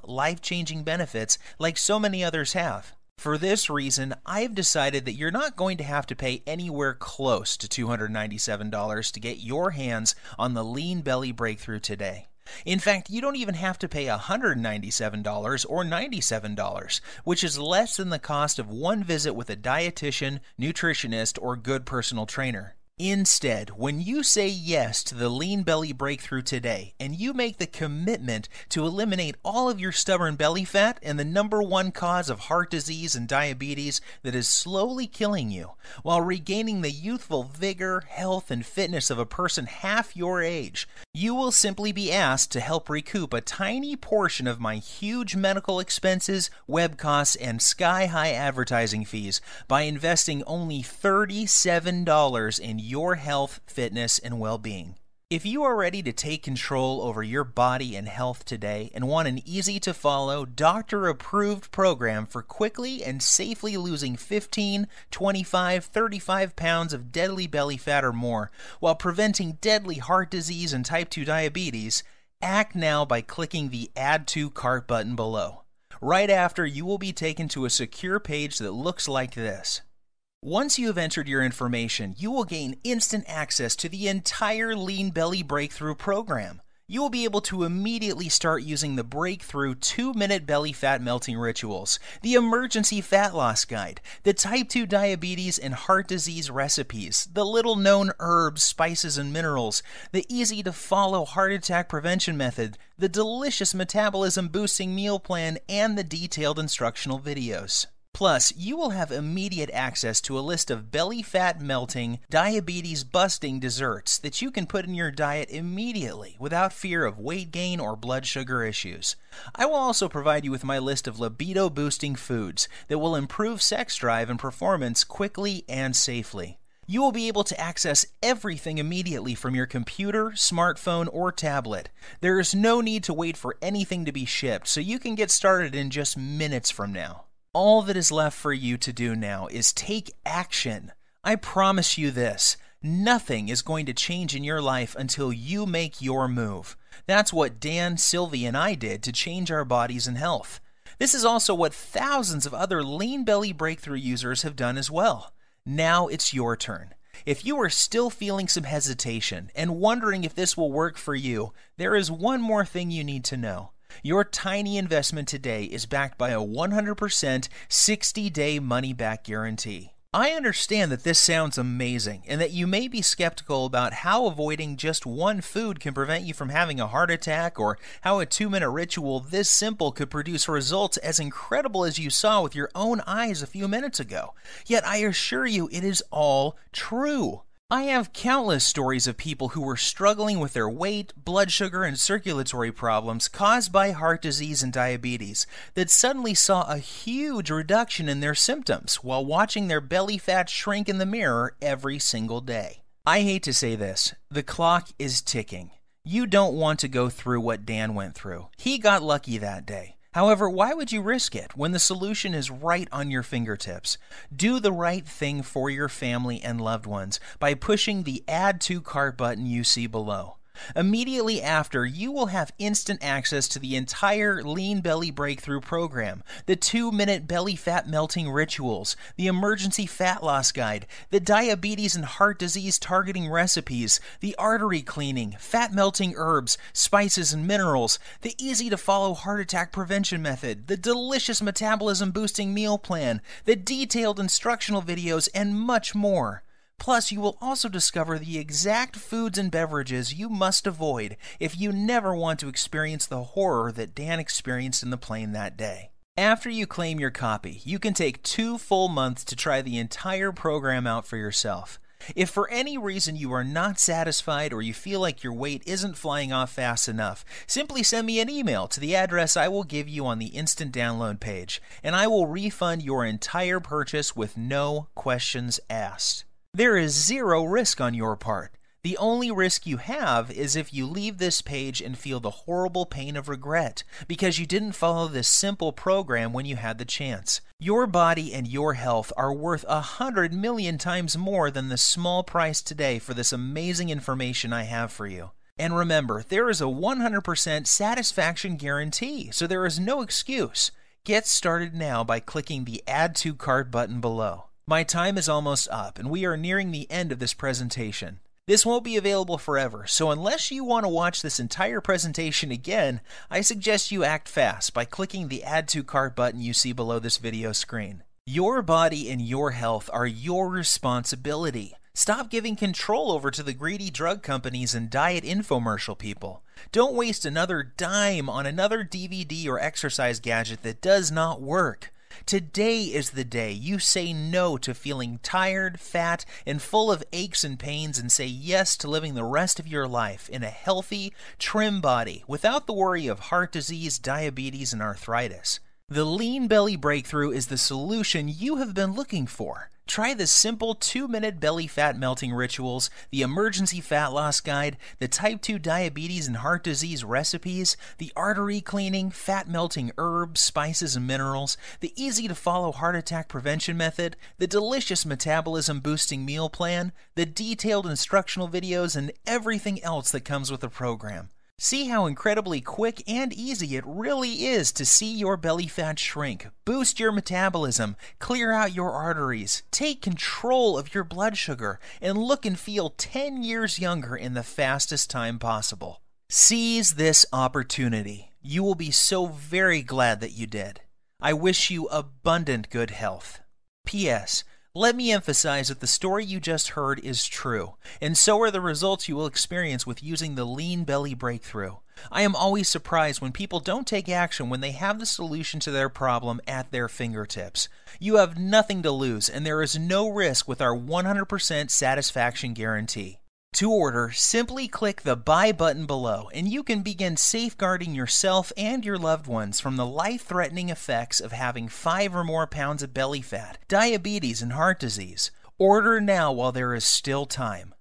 life-changing benefits like so many others have. For this reason, I've decided that you're not going to have to pay anywhere close to $297 to get your hands on the Lean Belly Breakthrough today. In fact, you don't even have to pay $197 or $97, which is less than the cost of one visit with a dietitian, nutritionist, or good personal trainer. Instead, when you say yes to the Lean Belly Breakthrough today and you make the commitment to eliminate all of your stubborn belly fat and the #1 cause of heart disease and diabetes that is slowly killing you, while regaining the youthful vigor, health, and fitness of a person half your age, you will simply be asked to help recoup a tiny portion of my huge medical expenses, web costs, and sky-high advertising fees by investing only $37 in your health, fitness, and well-being. If you are ready to take control over your body and health today and want an easy-to-follow, doctor-approved program for quickly and safely losing 15, 25, 35 pounds of deadly belly fat or more while preventing deadly heart disease and type 2 diabetes, act now by clicking the Add to Cart button below. Right after, you will be taken to a secure page that looks like this. Once you have entered your information, you will gain instant access to the entire Lean Belly Breakthrough program. you will be able to immediately start using the breakthrough 2-minute belly fat melting rituals, the emergency fat loss guide, the type 2 diabetes and heart disease recipes, the little-known herbs, spices, and minerals, the easy-to-follow heart attack prevention method, the delicious metabolism-boosting meal plan, and the detailed instructional videos. Plus, you will have immediate access to a list of belly fat melting, diabetes busting desserts that you can put in your diet immediately without fear of weight gain or blood sugar issues. I will also provide you with my list of libido boosting foods that will improve sex drive and performance quickly and safely. You will be able to access everything immediately from your computer, smartphone, or tablet. There is no need to wait for anything to be shipped, so you can get started in just minutes from now. All that is left for you to do now is take action. I promise you this, nothing is going to change in your life until you make your move. That's what Dan, Sylvie, and I did to change our bodies and health. This is also what thousands of other lean belly breakthrough users have done as well. Now it's your turn. If you are still feeling some hesitation and wondering if this will work for you, there is one more thing you need to know. Your tiny investment today is backed by a 100% 60-day money-back guarantee. I understand that this sounds amazing and that you may be skeptical about how avoiding just one food can prevent you from having a heart attack, or how a 2-minute ritual this simple could produce results as incredible as you saw with your own eyes a few minutes ago. Yet I assure you it is all true. I have countless stories of people who were struggling with their weight, blood sugar, and circulatory problems caused by heart disease and diabetes that suddenly saw a huge reduction in their symptoms while watching their belly fat shrink in the mirror every single day. I hate to say this, the clock is ticking. You don't want to go through what Dan went through. He got lucky that day. However, why would you risk it when the solution is right on your fingertips? Do the right thing for your family and loved ones by pushing the Add to Cart button you see below. Immediately after, you will have instant access to the entire Lean Belly Breakthrough program, the 2-minute belly fat melting rituals, the emergency fat loss guide, the diabetes and heart disease targeting recipes, the artery cleaning, fat melting herbs, spices and minerals, the easy to follow heart attack prevention method, the delicious metabolism boosting meal plan, the detailed instructional videos, and much more. Plus, you will also discover the exact foods and beverages you must avoid if you never want to experience the horror that Dan experienced in the plane that day. After you claim your copy, you can take 2 full months to try the entire program out for yourself. If for any reason you are not satisfied or you feel like your weight isn't flying off fast enough, simply send me an email to the address I will give you on the instant download page, and I will refund your entire purchase with no questions asked. There is zero risk on your part. The only risk you have is if you leave this page and feel the horrible pain of regret because you didn't follow this simple program when you had the chance. Your body and your health are worth 100 million times more than the small price today for this amazing information I have for you. And remember, there is a 100% satisfaction guarantee, so there is no excuse. Get started now by clicking the Add to Cart button below. My time is almost up, and we are nearing the end of this presentation. This won't be available forever, so unless you want to watch this entire presentation again, I suggest you act fast by clicking the Add to Cart button you see below this video screen. Your body and your health are your responsibility. Stop giving control over to the greedy drug companies and diet infomercial people. Don't waste another dime on another DVD or exercise gadget that does not work. Today is the day you say no to feeling tired, fat, and full of aches and pains, and say yes to living the rest of your life in a healthy, trim body without the worry of heart disease, diabetes, and arthritis. The Lean Belly Breakthrough is the solution you have been looking for. Try the simple 2-minute belly fat melting rituals, the emergency fat loss guide, the type 2 diabetes and heart disease recipes, the artery cleaning, fat melting herbs, spices, and minerals, the easy to follow heart attack prevention method, the delicious metabolism boosting meal plan, the detailed instructional videos, and everything else that comes with the program. See how incredibly quick and easy it really is to see your belly fat shrink, boost your metabolism, clear out your arteries, take control of your blood sugar, and look and feel 10 years younger in the fastest time possible. Seize this opportunity. You will be so very glad that you did. I wish you abundant good health. P.S. Let me emphasize that the story you just heard is true, and so are the results you will experience with using the Lean Belly Breakthrough. I am always surprised when people don't take action when they have the solution to their problem at their fingertips. You have nothing to lose, and there is no risk with our 100% satisfaction guarantee. To order, simply click the Buy button below, and you can begin safeguarding yourself and your loved ones from the life-threatening effects of having 5 or more pounds of belly fat, diabetes, and heart disease. Order now while there is still time.